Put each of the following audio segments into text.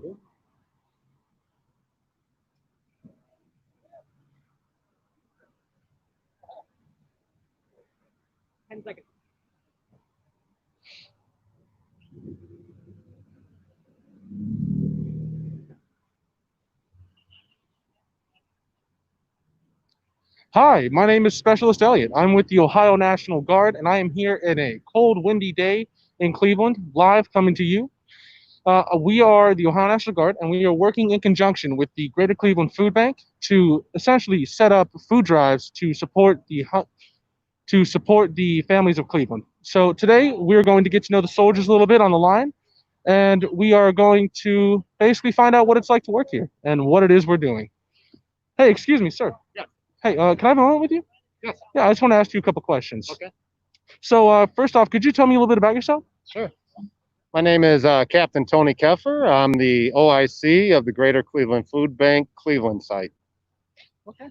10 seconds. Hi, my name is Specialist Elliott. I'm with the Ohio National Guard, and I am here in a cold, windy day in Cleveland, live coming to you. We are the Ohio National Guard, and we are working in conjunction with the Greater Cleveland Food Bank to essentially set up food drives to support the families of Cleveland. So today we're going to get to know the soldiers a little bit on the line, and we are going to basically find out what it's like to work here and what it is we're doing. Hey, excuse me, sir. Yeah. Hey, can I have a moment with you? Yes. Yeah, I just want to ask you a couple questions. Okay. So, first off, could you tell me a little bit about yourself? Sure. My name is Captain Tony Keffer. I'm the OIC of the Greater Cleveland Food Bank Cleveland site. Okay.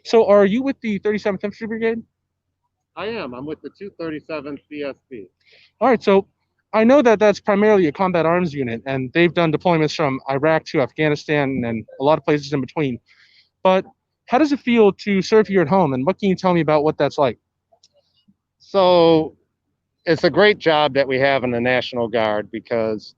So, are you with the 37th Infantry Brigade? I am. I'm with the 237th CSB. All right. So, I know that that's primarily a combat arms unit, and they've done deployments from Iraq to Afghanistan and a lot of places in between. But how does it feel to serve here at home, and what can you tell me about what that's like? So it's a great job that we have in the National Guard because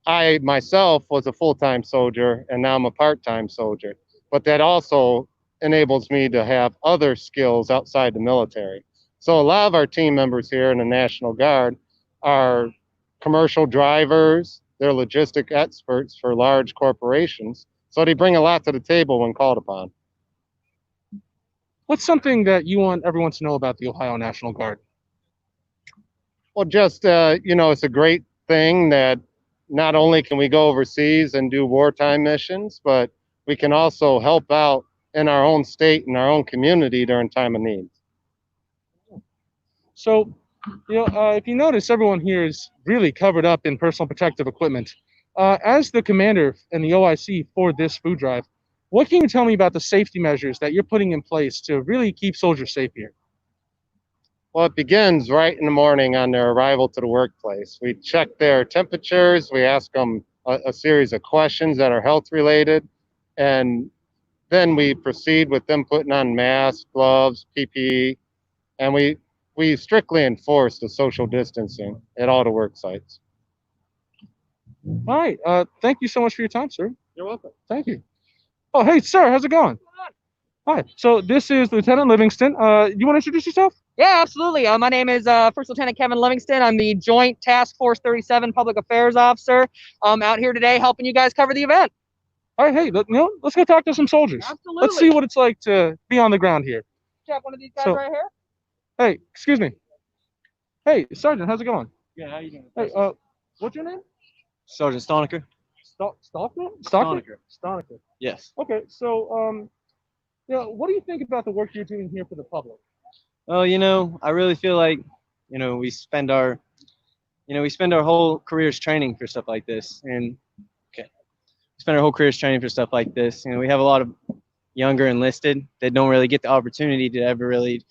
I myself was a full-time soldier and now I'm a part-time soldier. But that also enables me to have other skills outside the military. So a lot of our team members here in the National Guard are commercial drivers, they're logistic experts for large corporations. So they bring a lot to the table when called upon. What's something that you want everyone to know about the Ohio National Guard? Well, just, it's a great thing that not only can we go overseas and do wartime missions, but we can also help out in our own state and our own community during time of need. So, if you notice, everyone here is really covered up in personal protective equipment. As the commander and the OIC for this food drive, what can you tell me about the safety measures that you're putting in place to really keep soldiers safe here? Well, it begins right in the morning on their arrival to the workplace. We check their temperatures, we ask them a series of questions that are health related, and then we proceed with them putting on masks, gloves, PPE, and we strictly enforce the social distancing at all the work sites. All right. Thank you so much for your time, sir. You're welcome. Thank you. Oh, hey, sir. How's it going? Hi. So this is Lieutenant Livingston. You want to introduce yourself? Yeah, absolutely. My name is First Lieutenant Kevin Livingston. I'm the Joint Task Force 37 Public Affairs Officer. I'm out here today helping you guys cover the event. All right. Hey, let's go talk to some soldiers. Absolutely. Let's see what it's like to be on the ground here. Check one of these guys So- right here. Hey, excuse me. Hey, Sergeant. How's it going? Yeah, how you doing? Hey, what's your name? Sergeant Stoneker? Stalker? Stoneker. Stoneker. Yes. Okay. So, what do you think about the work you're doing here for the public? Well, I really feel like, we spend our whole careers training for stuff like this. And we spend our whole careers training for stuff like this. We have a lot of younger enlisted that don't really get the opportunity to ever really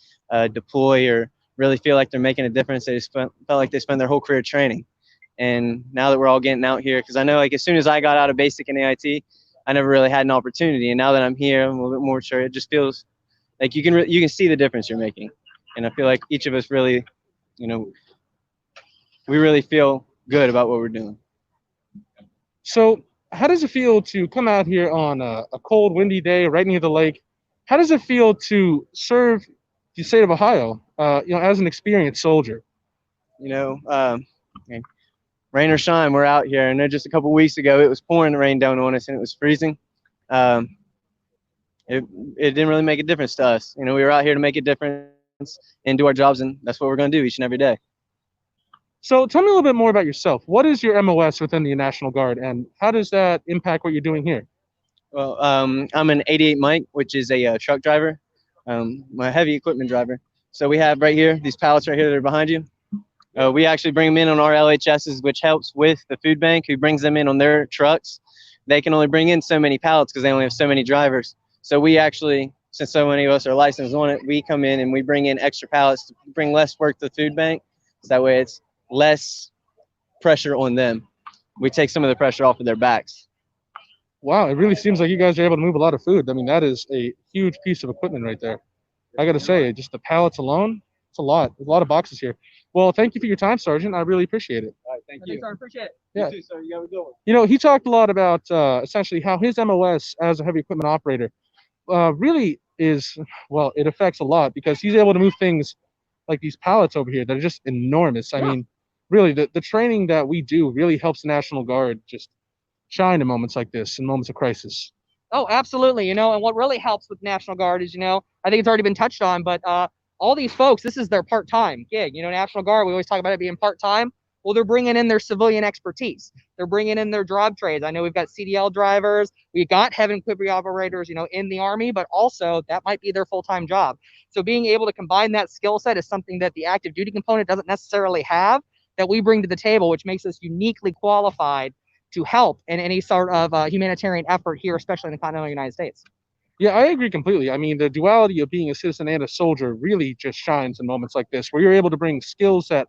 deploy or really feel like they're making a difference. They just felt like they spend their whole career training. And now that we're all getting out here, because I know like as soon as I got out of basic and AIT, I never really had an opportunity. And now that I'm here, I'm a little bit more sure. It just feels like you can see the difference you're making. And I feel like each of us really, we really feel good about what we're doing. So, how does it feel to come out here on a cold, windy day right near the lake? How does it feel to serve the state of Ohio, as an experienced soldier? Rain or shine, we're out here. And then just a couple weeks ago, it was pouring the rain down on us and it was freezing. It didn't really make a difference to us. We were out here to make a difference and do our jobs, and that's what we're going to do each and every day. So tell me a little bit more about yourself. What is your MOS within the National Guard, and how does that impact what you're doing here? Well, I'm an 88 Mike, which is a truck driver. I'm a heavy equipment driver. So we have right here, these pallets right here that are behind you. We actually bring them in on our LHSs, which helps with the food bank, who brings them in on their trucks. They can only bring in so many pallets because they only have so many drivers. So we actually, since so many of us are licensed on it, we come in and we bring in extra pallets to bring less work to the food bank. So that way it's less pressure on them. we take some of the pressure off of their backs. Wow, it really seems like you guys are able to move a lot of food. I mean, that is a huge piece of equipment right there. I got to say, just the pallets alone, it's a lot. There's a lot of boxes here. Well, thank you for your time, Sergeant. I really appreciate it. All right, thank Thanks, sir. Appreciate it. Yeah. You too, sir. You have a good one. You know, he talked a lot about essentially how his MOS as a heavy equipment operator really is, well, it affects a lot because he's able to move things like these pallets over here that are just enormous. I Yeah. mean, really, the training that we do really helps the National Guard just shine in moments like this, in moments of crisis. Oh, absolutely. You know, and what really helps with National Guard is, you know, I think it's already been touched on, but all these folks, this is their part-time gig. You know, National Guard, we always talk about it being part-time. Well, they're bringing in their civilian expertise. They're bringing in their job trades. I know we've got CDL drivers, we've got heavy equipment operators, you know, in the Army, but also that might be their full-time job. So being able to combine that skill set is something that the active duty component doesn't necessarily have that we bring to the table, which makes us uniquely qualified to help in any sort of humanitarian effort here, especially in the continental United States. Yeah, I agree completely. I mean, the duality of being a citizen and a soldier really just shines in moments like this, where you're able to bring skills that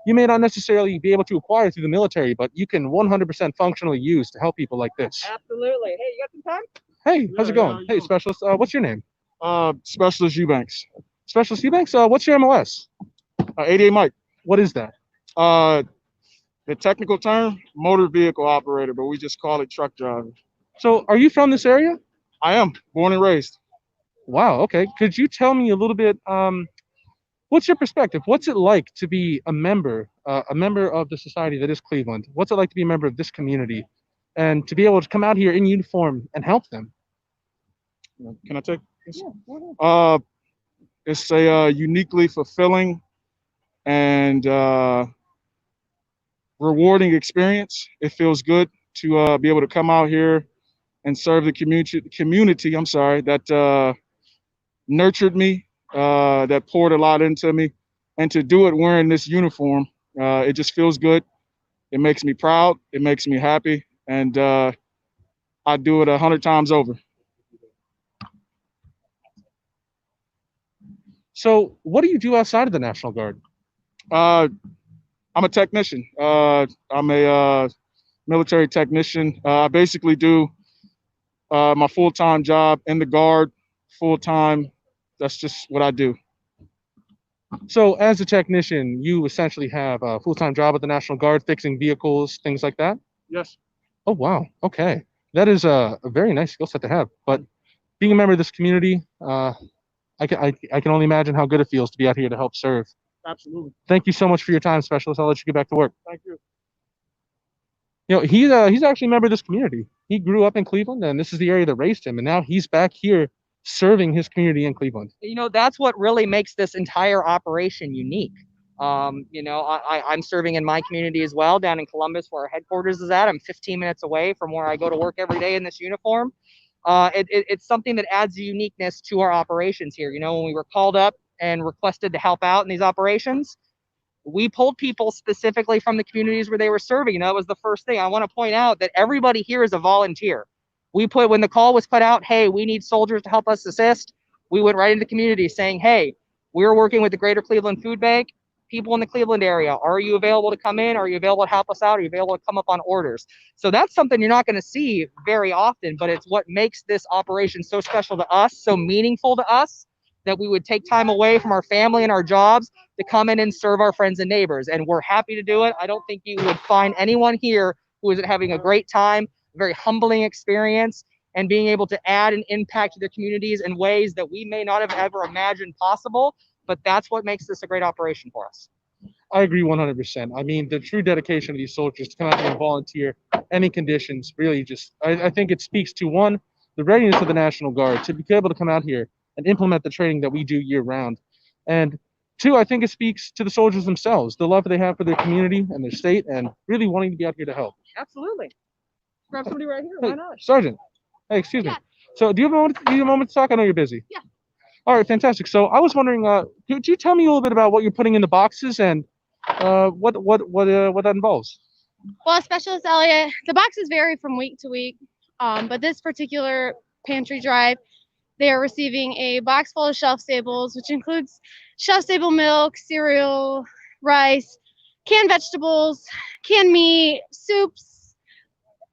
you may not necessarily be able to acquire through the military, but you can 100% functionally use to help people like this. Absolutely. Hey, you got some time? Hey, how's it Yeah, going? how you Hey, doing? Specialist, what's your name? Specialist Eubanks. Specialist Eubanks, what's your MOS? 88 Mike. What is that? Uh, the technical term, motor vehicle operator, but we just call it truck driver. So, are you from this area? I am born and raised. Wow, okay. Could you tell me a little bit, what's your perspective? What's it like to be a member of the society that is Cleveland? What's it like to be a member of this community and to be able to come out here in uniform and help them? Can I take this? Uh, it's a uniquely fulfilling and rewarding experience. It feels good to be able to come out here and serve the community. I'm sorry, that nurtured me, that poured a lot into me, and to do it wearing this uniform, it just feels good. It makes me proud. It makes me happy, and I do it 100 times over. So, what do you do outside of the National Guard? Uh, I'm a technician. I'm a military technician. I basically do my full-time job in the Guard, full-time. That's just what I do. So, as a technician, you essentially have a full-time job at the National Guard, fixing vehicles, things like that. Yes. Oh, wow. Okay, that is a very nice skill set to have. But being a member of this community, I can only imagine how good it feels to be out here to help serve. Absolutely. Thank you so much for your time, Specialist. I'll let you get back to work. Thank you. You know, he's actually a member of this community. He grew up in Cleveland, and this is the area that raised him. And now he's back here serving his community in Cleveland. You know, that's what really makes this entire operation unique. You know, I'm serving in my community as well, down in Columbus, where our headquarters is at. I'm 15 minutes away from where I go to work every day in this uniform. It's something that adds a uniqueness to our operations here. You know, when we were called up and requested to help out in these operations, we pulled people specifically from the communities where they were serving. You know, that was the first thing. I want to point out that everybody here is a volunteer. When the call was put out, hey, we need soldiers to help us assist, we went right into the community saying, hey, we're working with the Greater Cleveland Food Bank. People in the Cleveland area, are you available to come in? Are you available to help us out? Are you available to come up on orders? So that's something you're not going to see very often, but it's what makes this operation so special to us, so meaningful to us, that we would take time away from our family and our jobs to come in and serve our friends and neighbors. And we're happy to do it. I don't think you would find anyone here who isn't having a great time, a very humbling experience, and being able to add an impact to their communities in ways that we may not have ever imagined possible. But that's what makes this a great operation for us. I agree 100%. I mean, the true dedication of these soldiers to come out here and volunteer any conditions really just, I think it speaks to, one, the readiness of the National Guard to be able to come out here and implement the training that we do year round. And two, I think it speaks to the soldiers themselves, the love they have for their community and their state, and really wanting to be out here to help. Absolutely. Grab somebody right here. Hey, Why not? Sergeant. Hey, excuse me. Yeah. So do you have a moment to talk? I know you're busy. Yeah. All right, fantastic. So I was wondering, could you tell me a little bit about what you're putting in the boxes and what that involves? Well, Specialist Elliott, the boxes vary from week to week, but this particular pantry drive, they are receiving a box full of shelf staples, which includes shelf stable milk, cereal, rice, canned vegetables, canned meat, soups,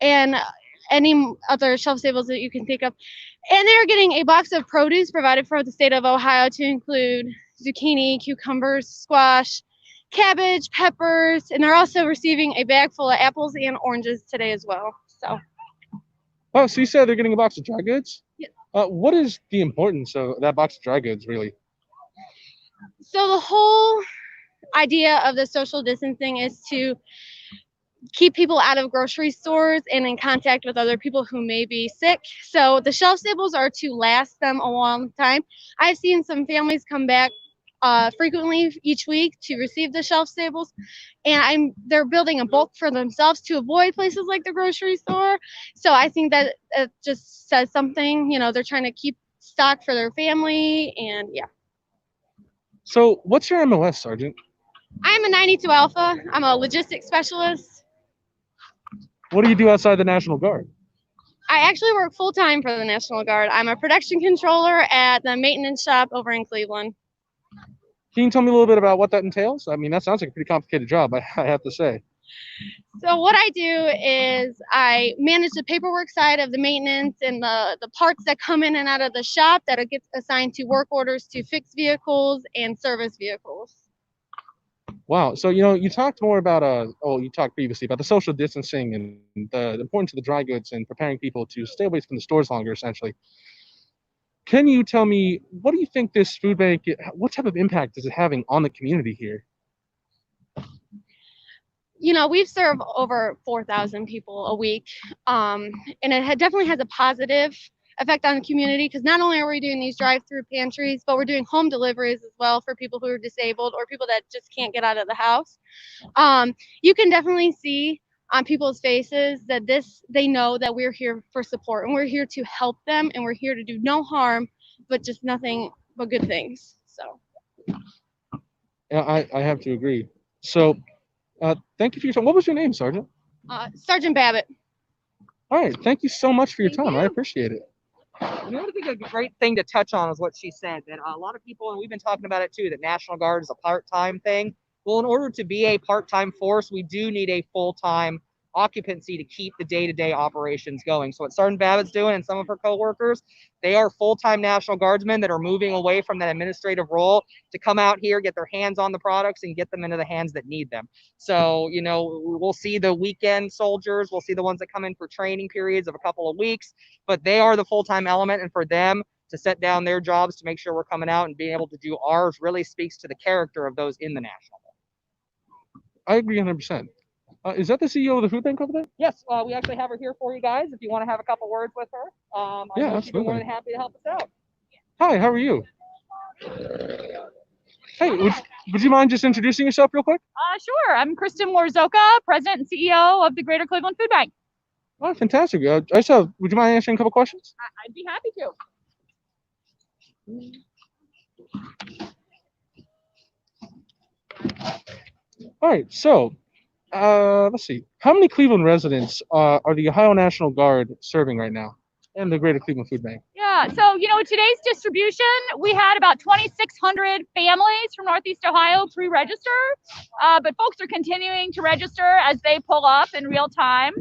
and any other shelf staples that you can think of. And they're getting a box of produce provided for the state of Ohio to include zucchini, cucumbers, squash, cabbage, peppers, and they're also receiving a bag full of apples and oranges today as well. So, Oh, so you said they're getting a box of dry goods? Yeah. What is the importance of that box of dry goods, really? so the whole idea of the social distancing is to keep people out of grocery stores and in contact with other people who may be sick. So the shelf staples are to last them a long time. I've seen some families come back frequently each week to receive the shelf staples, and they're building a bulk for themselves to avoid places like the grocery store. So I think that it just says something. They're trying to keep stock for their family, and yeah. So what's your MOS, Sergeant? I'm a 92 Alpha. I'm a logistics specialist. What do you do outside the National Guard? I actually work full time for the National Guard. I'm a production controller at the maintenance shop over in Cleveland. Can you tell me a little bit about what that entails? I mean, that sounds like a pretty complicated job, I have to say. So what I do is I manage the paperwork side of the maintenance and the parts that come in and out of the shop that gets assigned to work orders to fix vehicles and service vehicles. Wow. So, you talked more about, you talked previously about the social distancing and the importance of the dry goods and preparing people to stay away from the stores longer, essentially. Can you tell me, what do you think this food bank, what type of impact is it having on the community here? We've served over 4,000 people a week, and it definitely has a positive effect on the community because not only are we doing these drive-through pantries, but we're doing home deliveries as well for people who are disabled or people that just can't get out of the house. You can definitely see on people's faces that they know that we're here for support and we're here to help them and we're here to do no harm, but just nothing but good things. So. Yeah, I have to agree. So, thank you for your time. What was your name, Sergeant? Sergeant Babbitt. All right. Thank you so much for your Thank time. you. I appreciate it. I think a great thing to touch on is what she said, that a lot of people, and we've been talking about it too, that National Guard is a part-time thing. Well, in order to be a part-time force, we do need a full-time occupancy to keep the day-to-day operations going. So what Sergeant Babbitt's doing and some of her coworkers, they are full-time National Guardsmen that are moving away from that administrative role to come out here, get their hands on the products and get them into the hands that need them. So, we'll see the weekend soldiers, we'll see the ones that come in for training periods of a couple of weeks, but they are the full-time element, and for them to set down their jobs to make sure we're coming out and being able to do ours really speaks to the character of those in the National. I agree 100%. Is that the CEO of the food bank over there? Yes, we actually have her here for you guys if you want to have a couple words with her. I Yeah, know she'd be more absolutely. than happy to help us out. Hi, how are you? Hey, would you mind just introducing yourself real quick? Sure. I'm Kristen Warzoka, President and CEO of the Greater Cleveland Food Bank. Oh, fantastic. Would you mind answering a couple questions? I'd be happy to. All right, so let's see. How many Cleveland residents are the Ohio National Guard serving right now and the Greater Cleveland Food Bank? Yeah, so today's distribution, we had about 2,600 families from Northeast Ohio pre-register, but folks are continuing to register as they pull up in real time.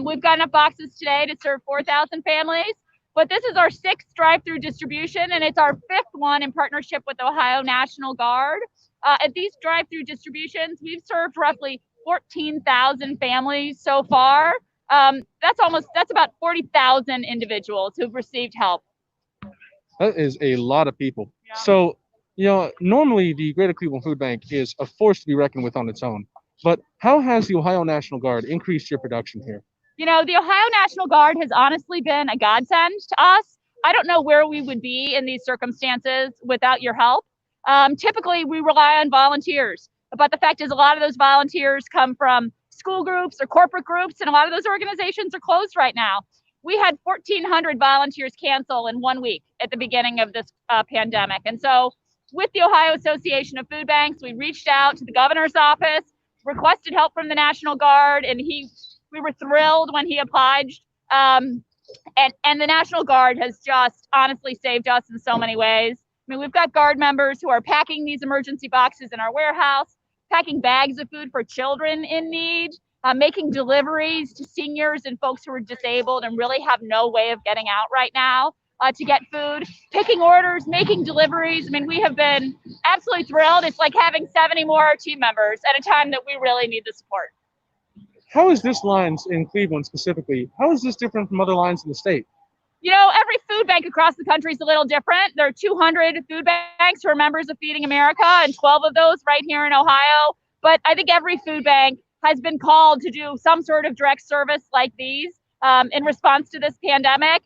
We've got enough boxes today to serve 4,000 families, but this is our 6th drive-through distribution, and it's our 5th one in partnership with Ohio National Guard. At these drive-through distributions, we've served roughly 14,000 families so far. That's about 40,000 individuals who've received help. That is a lot of people. Yeah. So, normally the Greater Cleveland Food Bank is a force to be reckoned with on its own. But how has the Ohio National Guard increased your production here? The Ohio National Guard has honestly been a godsend to us. I don't know where we would be in these circumstances without your help. Typically, we rely on volunteers, but the fact is a lot of those volunteers come from school groups or corporate groups, and a lot of those organizations are closed right now. We had 1,400 volunteers cancel in 1 week at the beginning of this pandemic. And so with the Ohio Association of Food Banks, we reached out to the governor's office, requested help from the National Guard, and we were thrilled when he obliged. And the National Guard has just honestly saved us in so many ways. I mean, we've got Guard members who are packing these emergency boxes in our warehouse, packing bags of food for children in need. making deliveries to seniors and folks who are disabled and really have no way of getting out right now to get food, picking orders, making deliveries. I mean, we have been absolutely thrilled. It's like having 70 more team members at a time that we really need the support. How is this lines in Cleveland specifically? How is this different from other lines in the state? You know, every food bank across the country is a little different. There are 200 food banks who are members of Feeding America, and 12 of those right here in Ohio. But I think every food bank has been called to do some sort of direct service like these in response to this pandemic.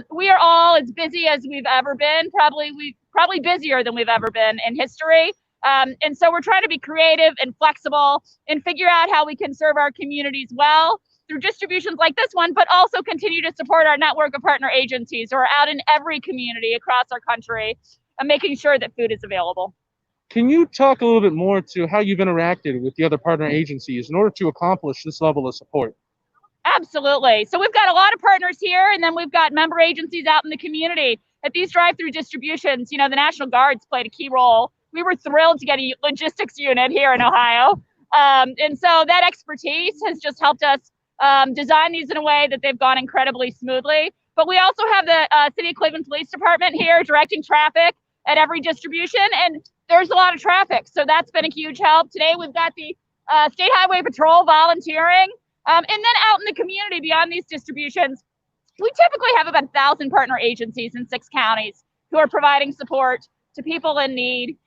We are all as busy as we've ever been, probably busier than we've ever been in history. And so we're trying to be creative and flexible and figure out how we can serve our communities well through distributions like this one, but also continue to support our network of partner agencies who are out in every community across our country and making sure that food is available. Can you talk a little bit more to how you've interacted with the other partner agencies in order to accomplish this level of support? Absolutely. So we've got a lot of partners here, and then we've got member agencies out in the community. At these drive-through distributions, you know, the National Guards played a key role. We were thrilled to get a logistics unit here in Ohio. And so that expertise has just helped us design these in a way that they've gone incredibly smoothly. But we also have the City of Cleveland Police Department here directing traffic at every distribution, and there's a lot of traffic. So that's been a huge help. Today we've got the State Highway Patrol volunteering. And then out in the community beyond these distributions, we typically have about 1,000 partner agencies in 6 counties who are providing support to people in need.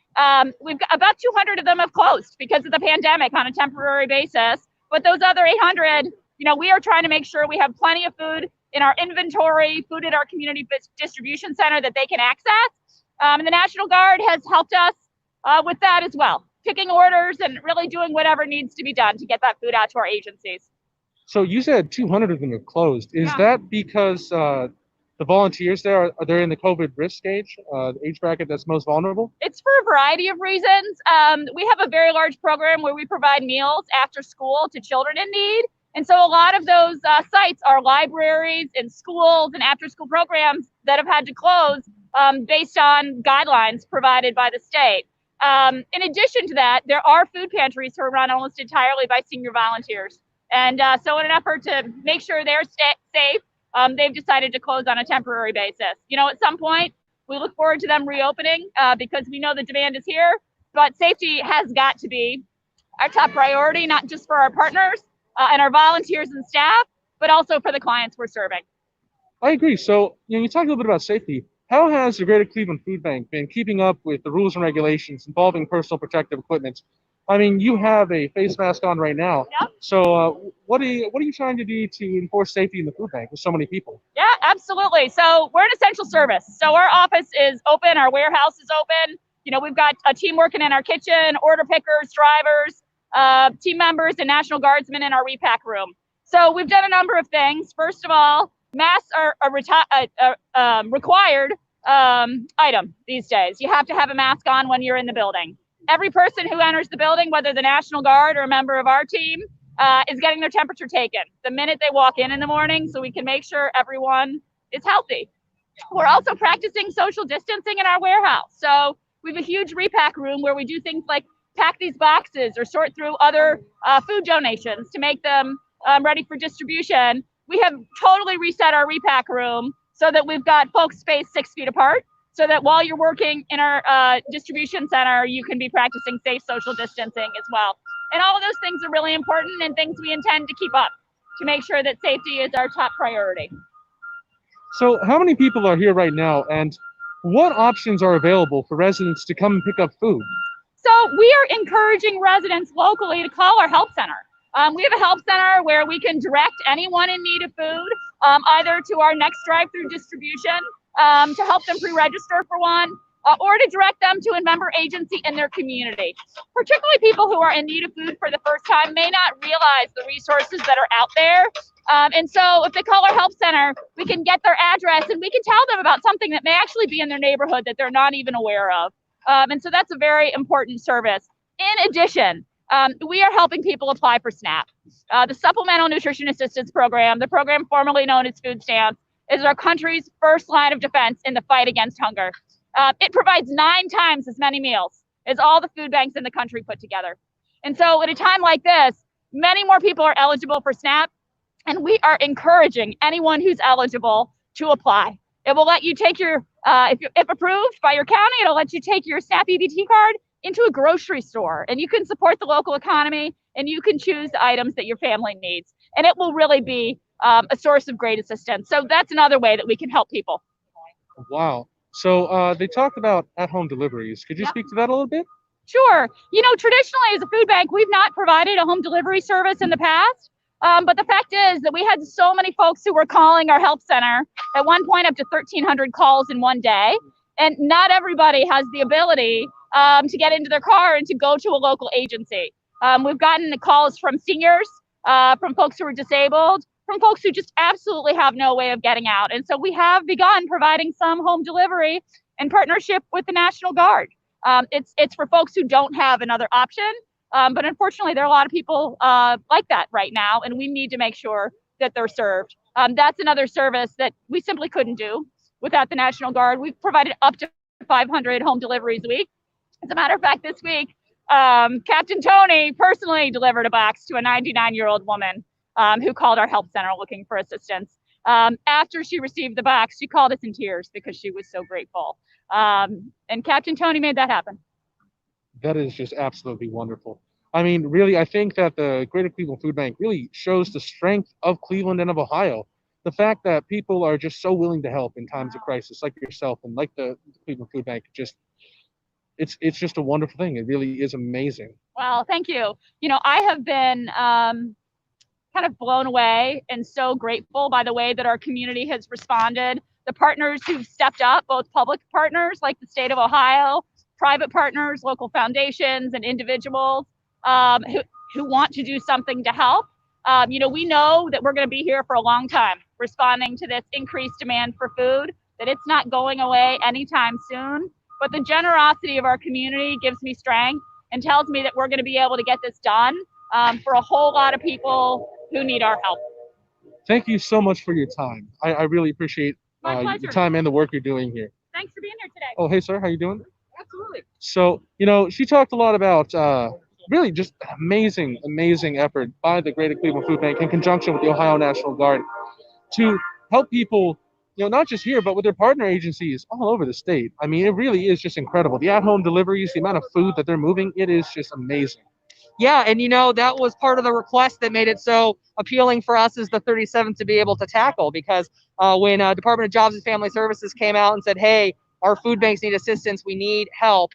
We've got about 200 of them have closed because of the pandemic on a temporary basis. But those other 800, you know, we are trying to make sure we have plenty of food in our inventory, food at our community distribution center that they can access. And the National Guard has helped us with that as well, picking orders and really doing whatever needs to be done to get that food out to our agencies. So you said 200 of them have closed. Is Yeah. that because the volunteers there are they in the COVID risk age, the age bracket that's most vulnerable? It's for a variety of reasons. We have a very large program where we provide meals after school to children in need. And so a lot of those sites are libraries and schools and after school programs that have had to close based on guidelines provided by the state. In addition to that, there are food pantries who are run almost entirely by senior volunteers. And so in an effort to make sure they're safe, they've decided to close on a temporary basis. You know, at some point, we look forward to them reopening because we know the demand is here, but safety has got to be our top priority, not just for our partners and our volunteers and staff, but also for the clients we're serving. I agree. So, you talked a little bit about safety. How has the Greater Cleveland Food Bank been keeping up with the rules and regulations involving personal protective equipment? I mean, you have a face mask on right now. Yep. So what are you trying to do to enforce safety in the food bank with so many people? Yeah, absolutely. So we're an essential service. So our office is open, our warehouse is open. You know, we've got a team working in our kitchen, order pickers, drivers, team members, and National Guardsmen in our repack room. So we've done a number of things. First of all, masks are a required item these days. You have to have a mask on when you're in the building. Every person who enters the building, whether the National Guard or a member of our team, is getting their temperature taken the minute they walk in the morning so we can make sure everyone is healthy. We're also practicing social distancing in our warehouse. So we have a huge repack room where we do things like pack these boxes or sort through other food donations to make them ready for distribution. We have totally reset our repack room so that we've got folks spaced 6 feet apart, so that while you're working in our distribution center, you can be practicing safe social distancing as well. And all of those things are really important and things we intend to keep up to make sure that safety is our top priority. So how many people are here right now, and what options are available for residents to come and pick up food? So we are encouraging residents locally to call our help center. We have a help center where we can direct anyone in need of food either to our next drive-through distribution to help them pre-register for one, or to direct them to a member agency in their community. Particularly people who are in need of food for the first time may not realize the resources that are out there. And so if they call our help center, we can get their address and we can tell them about something that may actually be in their neighborhood that they're not even aware of. And so that's a very important service. In addition, we are helping people apply for SNAP. The Supplemental Nutrition Assistance Program, the program formerly known as food stamps, is our country's first line of defense in the fight against hunger. It provides 9 times as many meals as all the food banks in the country put together. And so at a time like this, Many more people are eligible for SNAP, and we are encouraging anyone who's eligible to apply. It will let you take your, if approved by your county, it'll let you take your SNAP EBT card into a grocery store, and you can support the local economy, and you can choose the items that your family needs. And it will really be a source of great assistance. So that's another way that we can help people. Wow. So they talked about at-home deliveries. Could you speak to that a little bit? Sure. You know, traditionally as a food bank, we've not provided a home delivery service in the past. But the fact is that we had so many folks who were calling our help center, at one point up to 1,300 calls in one day. And not everybody has the ability to get into their car and to go to a local agency. We've gotten calls from seniors, from folks who are disabled, from folks who just absolutely have no way of getting out. And so we have begun providing some home delivery in partnership with the National Guard. It's for folks who don't have another option. But unfortunately, there are a lot of people like that right now, and we need to make sure that they're served. That's another service that we simply couldn't do without the National Guard. We've provided up to 500 home deliveries a week. As a matter of fact, this week, Captain Tony personally delivered a box to a 99-year-old woman who called our help center looking for assistance. After she received the box, she called us in tears because she was so grateful. And Captain Tony made that happen. That is just absolutely wonderful. I mean, really, I think that the Greater Cleveland Food Bank really shows the strength of Cleveland and of Ohio. The fact that people are just so willing to help in times of crisis, like yourself and like the Cleveland Food Bank, it's just a wonderful thing. It really is amazing. Well, thank you. You know, I have been kind of blown away and so grateful by the way that our community has responded. The partners who've stepped up, both public partners like the state of Ohio, private partners, local foundations, and individuals who want to do something to help. You know, we know that we're going to be here for a long time responding to this increased demand for food, that it's not going away anytime soon. But the generosity of our community gives me strength and tells me that we're going to be able to get this done for a whole lot of people who need our help. Thank you so much for your time. I really appreciate the time and the work you're doing here. Thanks for being here today. Oh, hey, sir. How you doing? Absolutely. So, you know, she talked a lot about really just amazing effort by the Greater Cleveland Food Bank in conjunction with the Ohio National Guard to help people, you know, not just here, but with their partner agencies all over the state. I mean, it really is just incredible. The at-home deliveries, the amount of food that they're moving, it is just amazing. Yeah, and you know, that was part of the request that made it so appealing for us as the 37th to be able to tackle, because when Department of Jobs and Family Services came out and said, hey, our food banks need assistance, we need help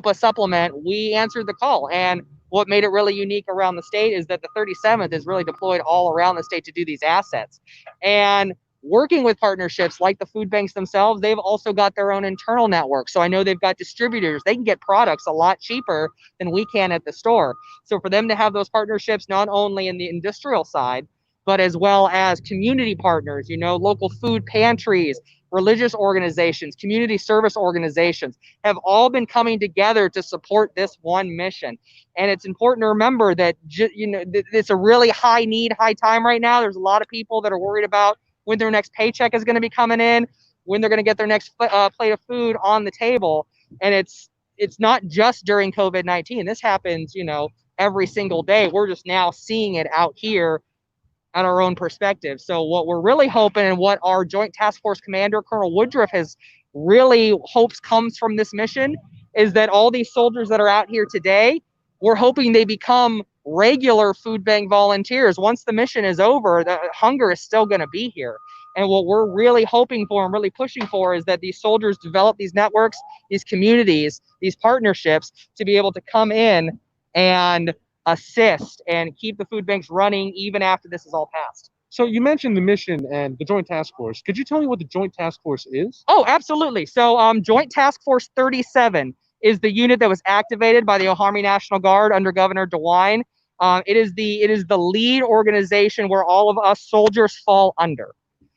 us supplement, we answered the call. And what made it really unique around the state is that the 37th is really deployed all around the state to do these assets. And working with partnerships like the food banks themselves, they've also got their own internal network. So I know they've got distributors. They can get products a lot cheaper than we can at the store. So for them to have those partnerships, not only in the industrial side, but as well as community partners, you know, local food pantries, religious organizations, community service organizations have all been coming together to support this one mission. And it's important to remember that, you know, it's a really high need, high time right now. There's a lot of people that are worried about when their next paycheck is going to be coming in, when they're going to get their next plate of food on the table. And it's not just during COVID-19. This happens, you know, every single day. We're just now seeing it out here at our own perspective. So what we're really hoping, and what our Joint Task Force Commander, Colonel Woodruff, has really hopes comes from this mission, is that all these soldiers that are out here today, we're hoping they become regular food bank volunteers. Once the mission is over, the hunger is still going to be here. And what we're really hoping for and really pushing for is that these soldiers develop these networks, these communities, these partnerships to be able to come in and assist and keep the food banks running even after this is all passed. So you mentioned the mission and the Joint Task Force. Could you tell me what the Joint Task Force is? Oh, absolutely. So Joint Task Force 37 is the unit that was activated by the Ohio National Guard under Governor DeWine. It is the lead organization where all of us soldiers fall under.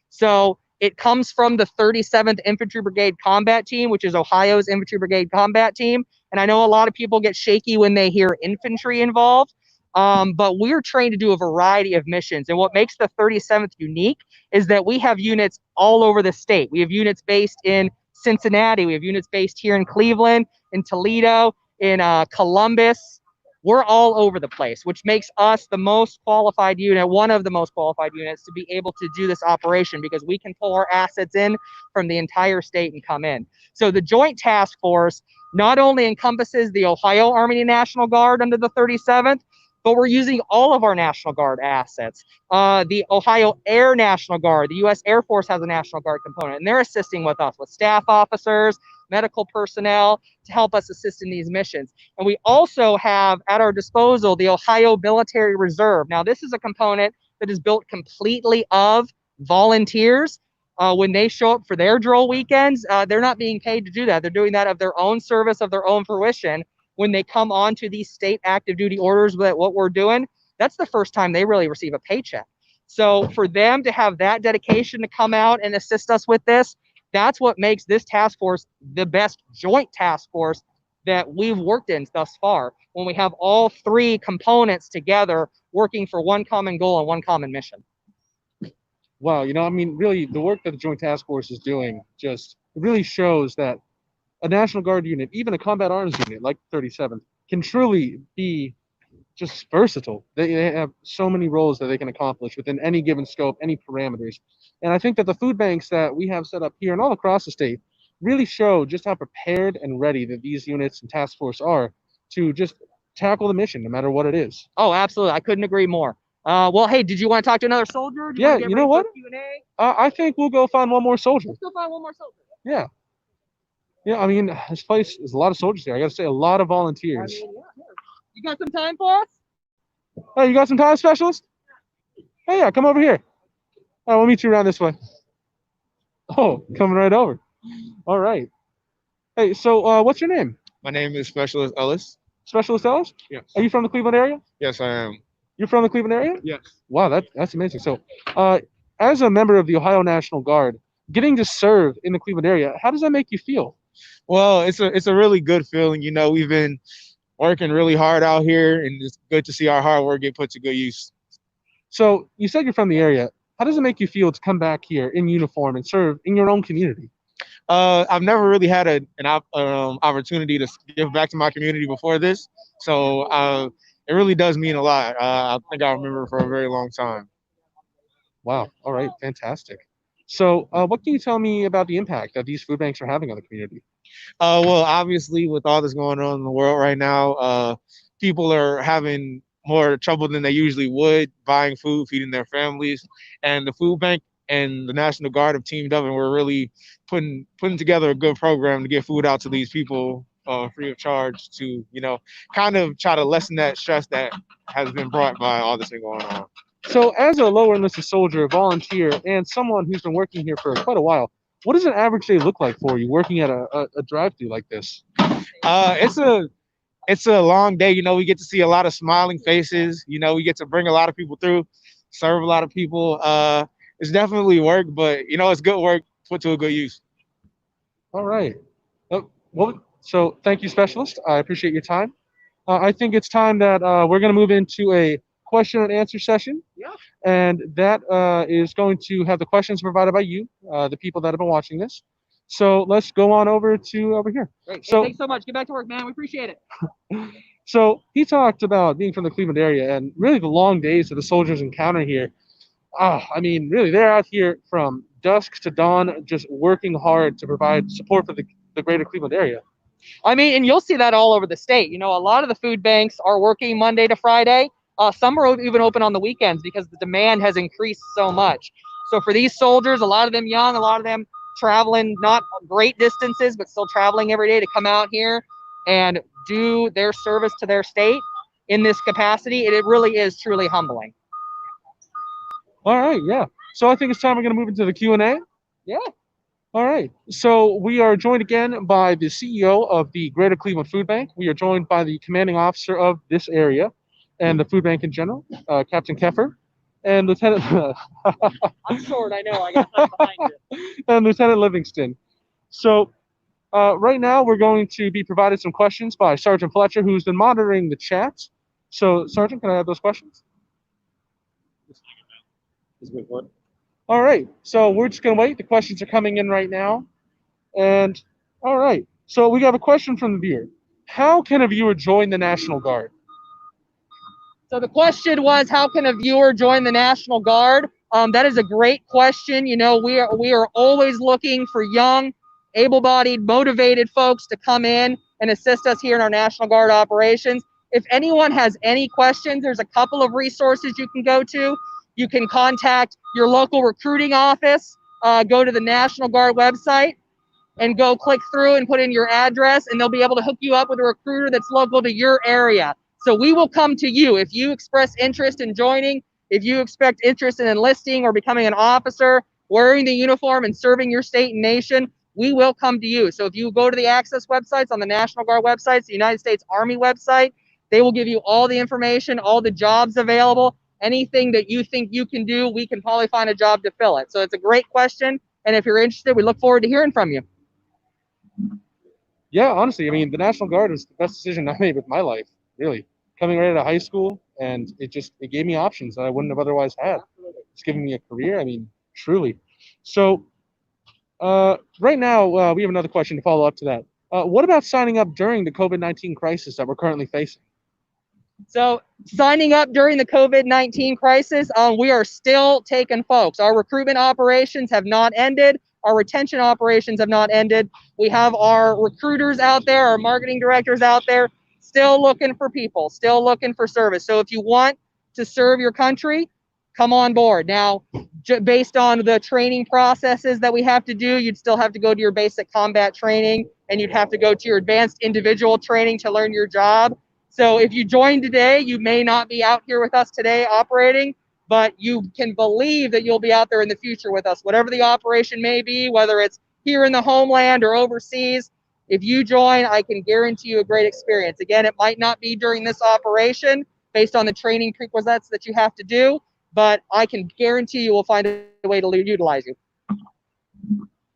So it comes from the 37th Infantry Brigade Combat Team, which is Ohio's Infantry Brigade Combat Team. And I know a lot of people get shaky when they hear infantry involved, but we're trained to do a variety of missions. And what makes the 37th unique is that we have units all over the state. We have units based in Cincinnati. We have units based here in Cleveland, in Toledo, in Columbus, we're all over the place, which makes us the most qualified unit, one of the most qualified units to be able to do this operation, because we can pull our assets in from the entire state and come in. So the Joint Task Force not only encompasses the Ohio Army National Guard under the 37th, but we're using all of our National Guard assets. The Ohio Air National Guard, the U.S. Air Force has a National Guard component, and they're assisting with us with staff officers, medical personnel to help us assist in these missions. And we also have at our disposal the Ohio Military Reserve. Now, this is a component that is built completely of volunteers. When they show up for their drill weekends, they're not being paid to do that. They're doing that of their own service, of their own fruition. When they come on to these state active duty orders with what we're doing, that's the first time they really receive a paycheck. So for them to have that dedication to come out and assist us with this, that's what makes this task force the best joint task force that we've worked in thus far, when we have all three components together working for one common goal and one common mission. Wow, I mean, really, the work that the Joint Task Force is doing just really shows that a National Guard unit, even a combat arms unit like 37th, can truly be just versatile. They have so many roles that they can accomplish within any given scope, any parameters. And I think that the food banks that we have set up here and all across the state really show just how prepared and ready that these units and task force are to just tackle the mission, no matter what it is. Oh, absolutely. I couldn't agree more. Well, hey, did you want to talk to another soldier? Yeah, you know what? I think we'll go find one more soldier. Let's go find one more soldier. Yeah. Yeah, I mean, this place is a lot of soldiers here. I got to say, a lot of volunteers. I mean, yeah. You got some time for us? Hey, you got some time, specialist? Hey, yeah, come over here. All right, we'll meet you around this way. Oh, coming right over. All right. Hey, so what's your name? My name is Specialist Ellis. Specialist Ellis? Yes. Are you from the Cleveland area? Yes, I am. You're from the Cleveland area? Yes. Wow, that's amazing. So, as a member of the Ohio National Guard, getting to serve in the Cleveland area, how does that make you feel? Well, it's a really good feeling. We've been working really hard out here, and it's good to see our hard work get put to good use. So, you said you're from the area. How does it make you feel to come back here in uniform and serve in your own community? I've never really had an opportunity to give back to my community before this, so it really does mean a lot. I think I'll remember it for a very long time. Wow. All right. Fantastic. So, what can you tell me about the impact that these food banks are having on the community? Well, obviously, with all that's going on in the world right now, people are having more trouble than they usually would buying food, feeding their families, and the food bank and the National Guard have teamed up, and we're really putting together a good program to get food out to these people free of charge to, kind of try to lessen that stress that has been brought by all this thing going on. So, as a lower enlisted soldier, volunteer, and someone who's been working here for quite a while, what does an average day look like for you working at a drive-thru like this? It's a long day. We get to see a lot of smiling faces. We get to bring a lot of people through, serve a lot of people. It's definitely work, but it's good work put to a good use. All right. So thank you, Specialist. I appreciate your time. I think it's time that we're going to move into a question and answer session. Yeah. And that is going to have the questions provided by you, the people that have been watching this. So let's go on over here. Great. So, hey, thanks so much. Get back to work, man. We appreciate it. So he talked about being from the Cleveland area and really the long days that the soldiers encounter here. I mean, really, they're out here from dusk to dawn, just working hard to provide support for the greater Cleveland area. I mean, and you'll see that all over the state. A lot of the food banks are working Monday to Friday. Some are even open on the weekends because the demand has increased so much. So for these soldiers, a lot of them young, a lot of them traveling not great distances, but still traveling every day to come out here and do their service to their state in this capacity, it really is truly humbling. All right, yeah. So I think it's time we're going to move into the Q&A. Yeah. All right. So we are joined again by the CEO of the Greater Cleveland Food Bank. We are joined by the commanding officer of this area and the food bank in general, Captain Keffer, and Lieutenant. I'm short, I know. I got time behind you. And Lieutenant Livingston. So right now we're going to be provided some questions by Sergeant Fletcher, who's been monitoring the chat. So, Sergeant, can I have those questions? All right. So we're just going to wait. The questions are coming in right now. And all right. So we have a question from the viewer. How can a viewer join the National Guard? So the question was, how can a viewer join the National Guard? That is a great question. You know, we are always looking for young, able-bodied, motivated folks to come in and assist us here in our National Guard operations. If anyone has any questions, there's a couple of resources you can go to. You can contact your local recruiting office, go to the National Guard website, and go click through and put in your address, and they'll be able to hook you up with a recruiter that's local to your area. So we will come to you. If you express interest in joining, if you expect interest in enlisting or becoming an officer, wearing the uniform and serving your state and nation, we will come to you. So if you go to the access websites on the National Guard websites, the United States Army website, they will give you all the information, all the jobs available, anything that you think you can do, we can probably find a job to fill it. So it's a great question. And if you're interested, we look forward to hearing from you. Yeah, honestly, I mean, the National Guard was the best decision I made with my life, really. Coming right out of high school, and it gave me options that I wouldn't have otherwise had. It's giving me a career, I mean, truly. So, right now, we have another question to follow up to that. What about signing up during the COVID-19 crisis that we're currently facing? So signing up during the COVID-19 crisis, we are still taking folks. Our recruitment operations have not ended. Our retention operations have not ended. We have our recruiters out there, our marketing directors out there, still looking for people, still looking for service. So if you want to serve your country, come on board. Now, based on the training processes that we have to do, you'd still have to go to your basic combat training, and you'd have to go to your advanced individual training to learn your job. So if you join today, you may not be out here with us today operating, but you can believe that you'll be out there in the future with us, whatever the operation may be, whether it's here in the homeland or overseas. If you join, I can guarantee you a great experience. Again, it might not be during this operation based on the training prerequisites that you have to do, but I can guarantee you will find a way to utilize you.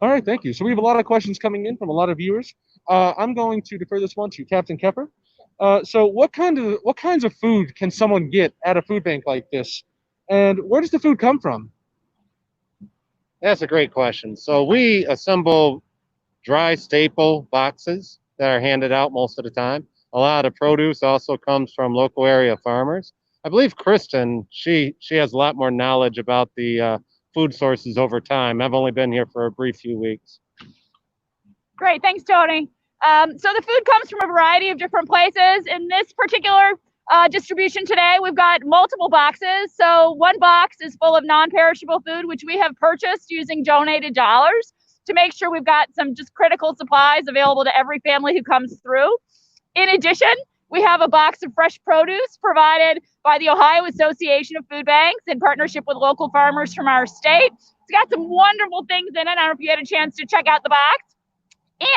All right, thank you. So we have a lot of questions coming in from a lot of viewers. I'm going to defer this one to Captain Kepper. So what kinds of food can someone get at a food bank like this? And where does the food come from? That's a great question. So we assemble dry staple boxes that are handed out most of the time. A lot of produce also comes from local area farmers. I believe Kristen, she has a lot more knowledge about the food sources over time. I've only been here for a brief few weeks. Great, thanks, Tony. So the food comes from a variety of different places. In this particular distribution today, we've got multiple boxes. So one box is full of non-perishable food, which we have purchased using donated dollars to make sure we've got some just critical supplies available to every family who comes through. In addition, we have a box of fresh produce provided by the Ohio Association of Food Banks in partnership with local farmers from our state. It's got some wonderful things in it. I don't know if you had a chance to check out the box.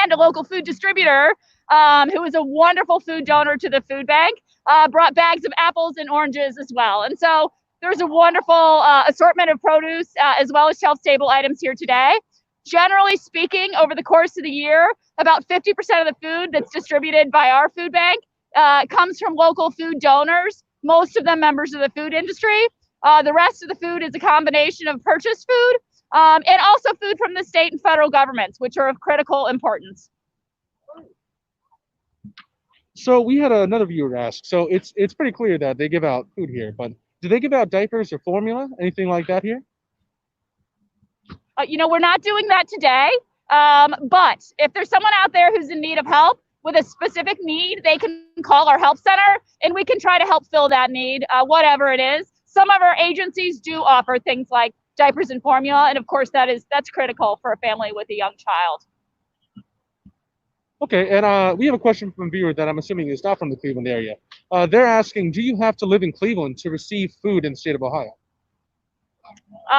And a local food distributor who is a wonderful food donor to the food bank brought bags of apples and oranges as well. And so there's a wonderful assortment of produce as well as shelf-stable items here today. Generally speaking, over the course of the year, about 50% of the food that's distributed by our food bank comes from local food donors, most of them members of the food industry. The rest of the food is a combination of purchased food and also food from the state and federal governments, which are of critical importance. So we had another viewer ask. So it's pretty clear that they give out food here, but do they give out diapers or formula, anything like that here? You know, we're not doing that today, but if there's someone out there who's in need of help with a specific need, they can call our help center and we can try to help fill that need, whatever it is. Some of our agencies do offer things like diapers and formula, and of course that's critical for a family with a young child. Okay, and we have a question from a viewer that I'm assuming is not from the Cleveland area. They're asking, do you have to live in Cleveland to receive food in the state of Ohio?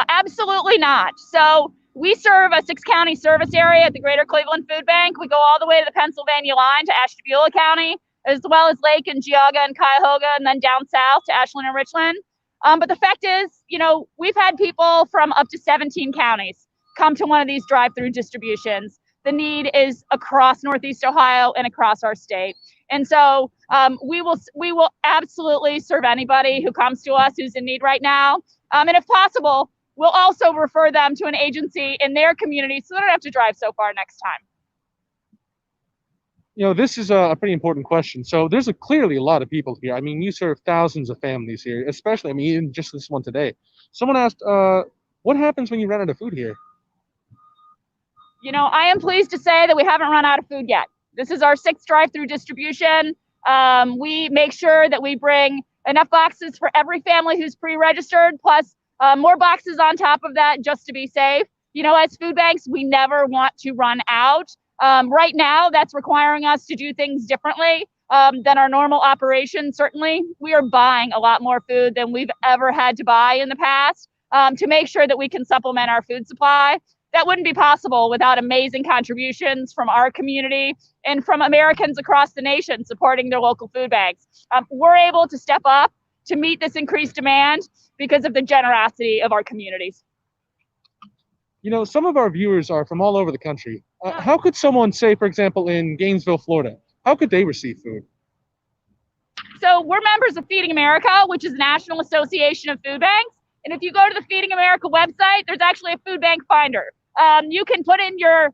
Absolutely not. So we serve a 6-county service area at the Greater Cleveland Food Bank. We go all the way to the Pennsylvania line to Ashtabula County, as well as Lake and Geauga and Cuyahoga, and then down south to Ashland and Richland. But the fact is, you know, we've had people from up to 17 counties come to one of these drive-through distributions. The need is across Northeast Ohio and across our state. And so we will absolutely serve anybody who comes to us who's in need right now. And if possible, we'll also refer them to an agency in their community so they don't have to drive so far next time. This is a pretty important question. So there's clearly a lot of people here. I mean, you serve thousands of families here, especially, I mean, even just this one today. Someone asked, what happens when you run out of food here? I am pleased to say that we haven't run out of food yet. This is our sixth drive-through distribution. We make sure that we bring enough boxes for every family who's pre-registered, plus more boxes on top of that just to be safe. As food banks, we never want to run out. Right now, that's requiring us to do things differently than our normal operation. Certainly, we are buying a lot more food than we've ever had to buy in the past to make sure that we can supplement our food supply. That wouldn't be possible without amazing contributions from our community and from Americans across the nation supporting their local food banks. We're able to step up to meet this increased demand because of the generosity of our communities. Some of our viewers are from all over the country. How could someone, say, for example, in Gainesville, Florida, how could they receive food? So we're members of Feeding America, which is the National Association of Food Banks. And if you go to the Feeding America website, there's actually a food bank finder. You can put in your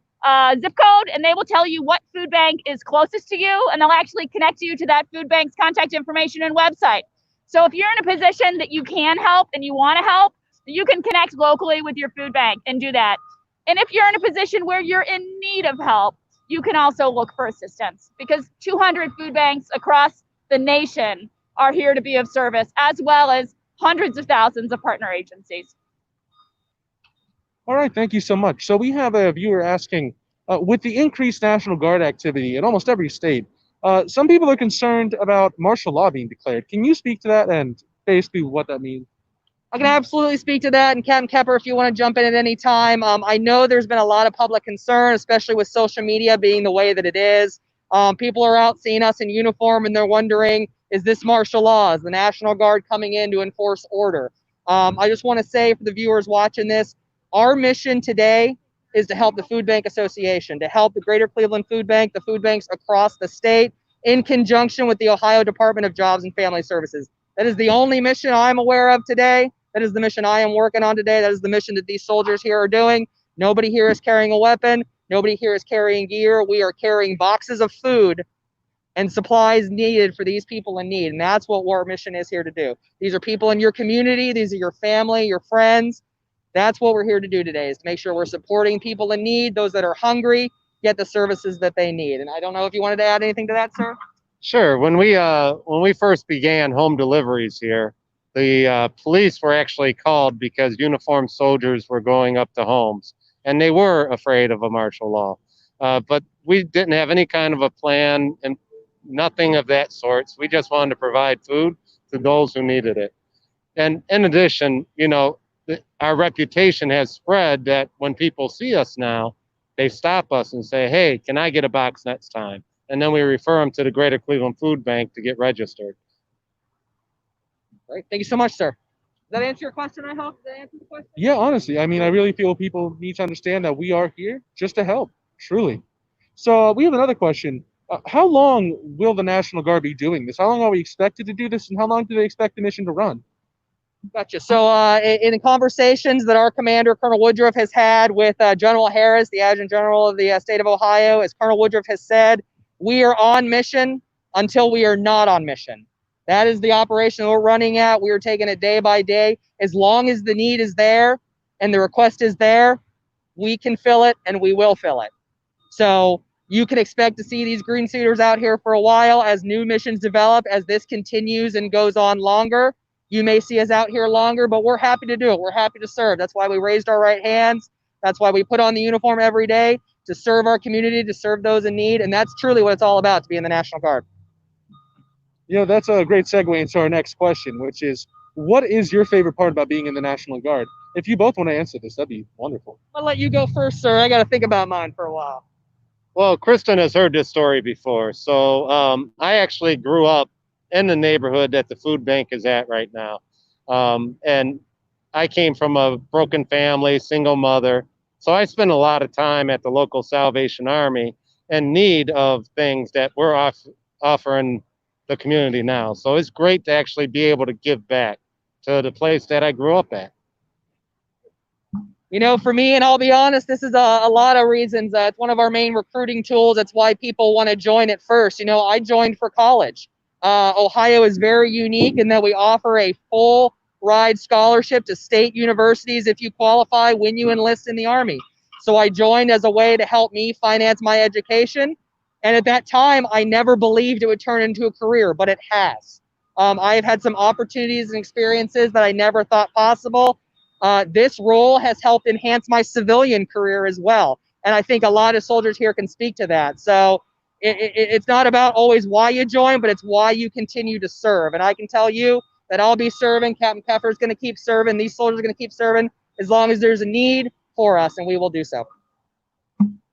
zip code and they will tell you what food bank is closest to you, and they'll actually connect you to that food bank's contact information and website. So if you're in a position that you can help and you want to help, you can connect locally with your food bank and do that. And if you're in a position where you're in need of help, you can also look for assistance, because 200 food banks across the nation are here to be of service, as well as hundreds of thousands of partner agencies. All right, thank you so much. So we have a viewer asking, with the increased National Guard activity in almost every state, some people are concerned about martial law being declared. Can you speak to that and basically what that means? I can absolutely speak to that. And Captain Kepper, if you want to jump in at any time, I know there's been a lot of public concern, especially with social media being the way that it is. People are out seeing us in uniform and they're wondering, is this martial law? Is the National Guard coming in to enforce order? I just want to say for the viewers watching this, our mission today is to help the Food Bank Association, to help the Greater Cleveland Food Bank, the food banks across the state, in conjunction with the Ohio Department of Jobs and Family Services. That is the only mission I'm aware of today. That is the mission I am working on today. That is the mission that these soldiers here are doing. Nobody here is carrying a weapon. Nobody here is carrying gear. We are carrying boxes of food and supplies needed for these people in need. And that's what our mission is here to do. These are people in your community. These are your family, your friends. That's what we're here to do today, is to make sure we're supporting people in need, those that are hungry, get the services that they need. And I don't know if you wanted to add anything to that, sir? Sure. When we first began home deliveries here, the police were actually called because uniformed soldiers were going up to homes, and they were afraid of a martial law. But we didn't have any kind of a plan and nothing of that sort. We just wanted to provide food to those who needed it. And in addition, our reputation has spread that when people see us now, they stop us and say, "Hey, can I get a box next time?" And then we refer them to the Greater Cleveland Food Bank to get registered. Great. Thank you so much, sir. Does that answer your question, I hope? Does that answer the question? Yeah, honestly, I mean, I really feel people need to understand that we are here just to help, truly. So we have another question. How long will the National Guard be doing this? How long are we expected to do this, and how long do they expect the mission to run? Gotcha. So in the conversations that our commander, Colonel Woodruff, has had with General Harris, the Adjutant General of the state of Ohio, as Colonel Woodruff has said, we are on mission until we are not on mission. That is the operation we're running at. We are taking it day by day. As long as the need is there and the request is there, we can fill it and we will fill it. So you can expect to see these green suiters out here for a while as new missions develop, as this continues and goes on longer. You may see us out here longer, but we're happy to do it. We're happy to serve. That's why we raised our right hands. That's why we put on the uniform every day, to serve our community, to serve those in need. And that's truly what it's all about, to be in the National Guard. That's a great segue into our next question, which is, what is your favorite part about being in the National Guard? If you both want to answer this, that'd be wonderful. I'll let you go first, sir. I got to think about mine for a while. Well, Kristen has heard this story before. So I actually grew up in the neighborhood that the food bank is at right now. And I came from a broken family, single mother. So I spent a lot of time at the local Salvation Army in need of things that we're offering the community now. So it's great to actually be able to give back to the place that I grew up at. You know, for me, and I'll be honest, this is a lot of reasons. It's one of our main recruiting tools. It's why people want to join it first. You know, I joined for college. Ohio is very unique in that we offer a full ride scholarship to state universities if you qualify when you enlist in the Army. So I joined as a way to help me finance my education. And at that time, I never believed it would turn into a career, but it has. I have had some opportunities and experiences that I never thought possible. This role has helped enhance my civilian career as well. And I think a lot of soldiers here can speak to that. So it's not about always why you join, but it's why you continue to serve. And I can tell you that I'll be serving. Captain Peffer is going to keep serving. These soldiers are going to keep serving as long as there's a need for us, and we will do so.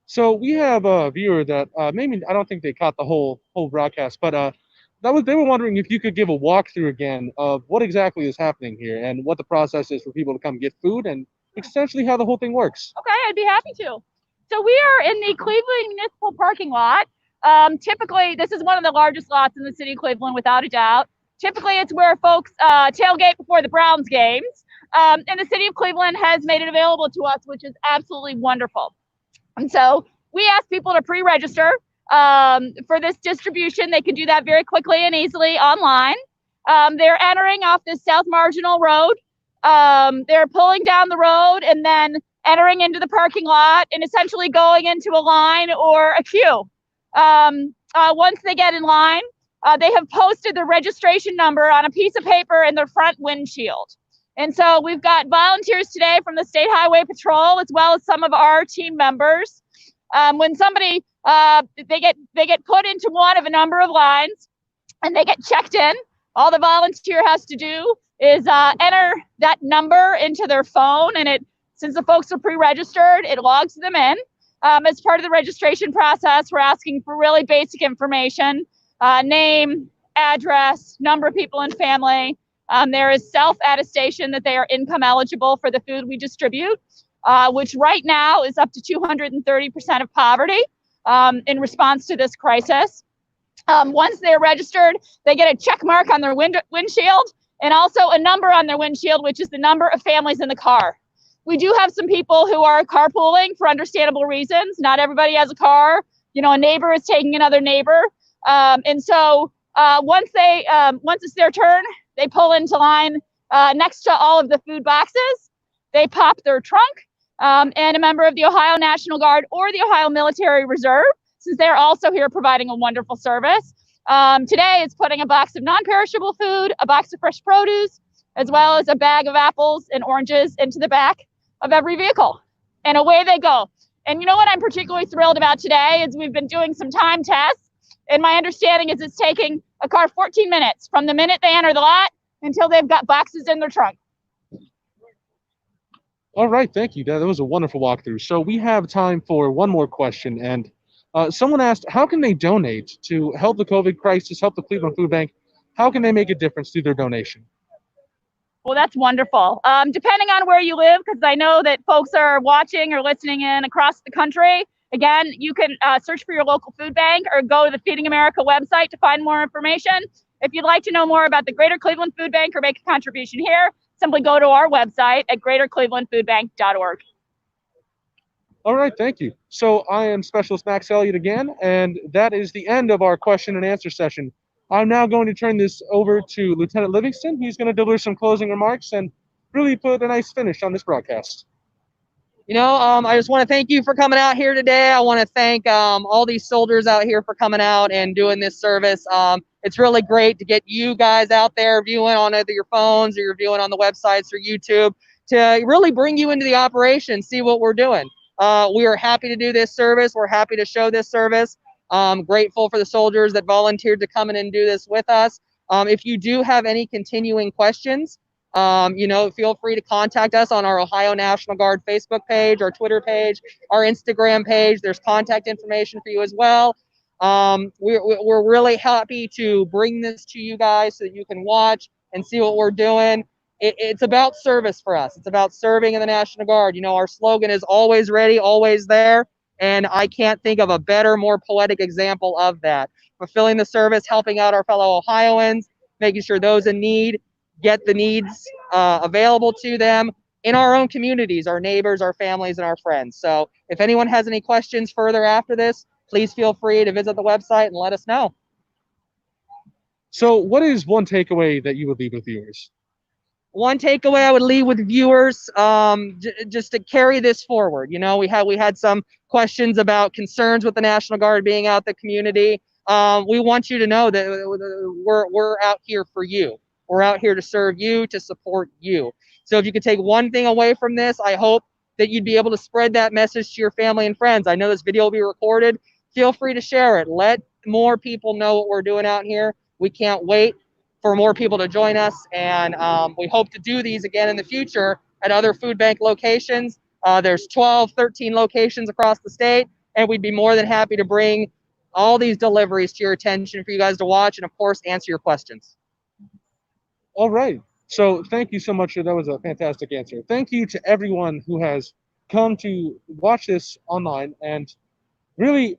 So we have a viewer that maybe I don't think they caught the whole broadcast, but they were wondering if you could give a walkthrough again of what exactly is happening here and what the process is for people to come get food and essentially how the whole thing works. Okay, I'd be happy to. So we are in the Cleveland Municipal Parking Lot. Typically, this is one of the largest lots in the city of Cleveland, without a doubt. Typically, it's where folks tailgate before the Browns games. And the city of Cleveland has made it available to us, which is absolutely wonderful. And so we ask people to pre-register for this distribution. They can do that very quickly and easily online. They're entering off this South Marginal Road. They're pulling down the road and then entering into the parking lot and essentially going into a line or a queue. Once they get in line, they have posted the registration number on a piece of paper in their front windshield. And so we've got volunteers today from the State Highway Patrol, as well as some of our team members. When somebody, they get put into one of a number of lines and they get checked in, all the volunteer has to do is enter that number into their phone, and since the folks are pre-registered, it logs them in. As part of the registration process, we're asking for really basic information, name, address, number of people in family. There is self-attestation that they are income eligible for the food we distribute, which right now is up to 230% of poverty in response to this crisis. Once they're registered, they get a check mark on their windshield and also a number on their windshield, which is the number of families in the car. We do have some people who are carpooling for understandable reasons. Not everybody has a car. You know, a neighbor is taking another neighbor. And so once it's their turn, they pull into line next to all of the food boxes. They pop their trunk, and a member of the Ohio National Guard or the Ohio Military Reserve, since they're also here providing a wonderful service. Today it's putting a box of non-perishable food, a box of fresh produce, as well as a bag of apples and oranges into the back of every vehicle. And away they go. And you know what I'm particularly thrilled about today is we've been doing some time tests. And my understanding is it's taking a car 14 minutes from the minute they enter the lot until they've got boxes in their trunk. All right, thank you. That was a wonderful walkthrough. So we have time for one more question. And someone asked, how can they donate to help the COVID crisis, help the Cleveland Food Bank? How can they make a difference through their donation? Well, that's wonderful. Depending on where you live, because I know that folks are watching or listening in across the country. Again, you can search for your local food bank or go to the Feeding America website to find more information. If you'd like to know more about the Greater Cleveland Food Bank or make a contribution here, simply go to our website at greaterclevelandfoodbank.org. All right, thank you. So I am Specialist Max Elliott again, and that is the end of our question and answer session. I'm now going to turn this over to Lieutenant Livingston. He's going to deliver some closing remarks and really put a nice finish on this broadcast. You know, I just want to thank you for coming out here today. I want to thank all these soldiers out here for coming out and doing this service. It's really great to get you guys out there viewing on either your phones or you're viewing on the websites or YouTube to really bring you into the operation, see what we're doing. We are happy to do this service. We're happy to show this service. Grateful for the soldiers that volunteered to come in and do this with us. If you do have any continuing questions, you know, feel free to contact us on our Ohio National Guard Facebook page, our Twitter page, our Instagram page. There's contact information for you as well. We're really happy to bring this to you guys so that you can watch and see what we're doing. It's about service for us. It's about serving in the National Guard. You know, our slogan is always ready, always there. And I can't think of a better, more poetic example of that. Fulfilling the service, helping out our fellow Ohioans, making sure those in need get the needs available to them, in our own communities, our neighbors, our families, and our friends. So if anyone has any questions further after this, please feel free to visit the website and let us know. So, what is one takeaway that you would leave with viewers? One takeaway I would leave with viewers, just to carry this forward. You know, we had some questions about concerns with the National Guard being out in the community. We want you to know that we're out here for you. We're out here to serve you, to support you. So if you could take one thing away from this, I hope that you'd be able to spread that message to your family and friends. I know this video will be recorded. Feel free to share it. Let more people know what we're doing out here. We can't wait for more people to join us, and we hope to do these again in the future at other food bank locations. There's 12, 13 locations across the state, and we'd be more than happy to bring all these deliveries to your attention for you guys to watch and, of course, answer your questions. All right. So thank you so much. That was a fantastic answer. Thank you to everyone who has come to watch this online, and really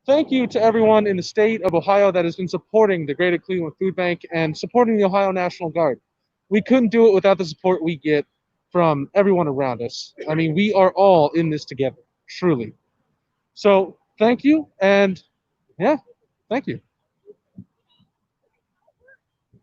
thank you to everyone in the state of Ohio that has been supporting the Greater Cleveland Food Bank and supporting the Ohio National Guard. We couldn't do it without the support we get from everyone around us. I mean, we are all in this together, truly. So thank you, and yeah, thank you.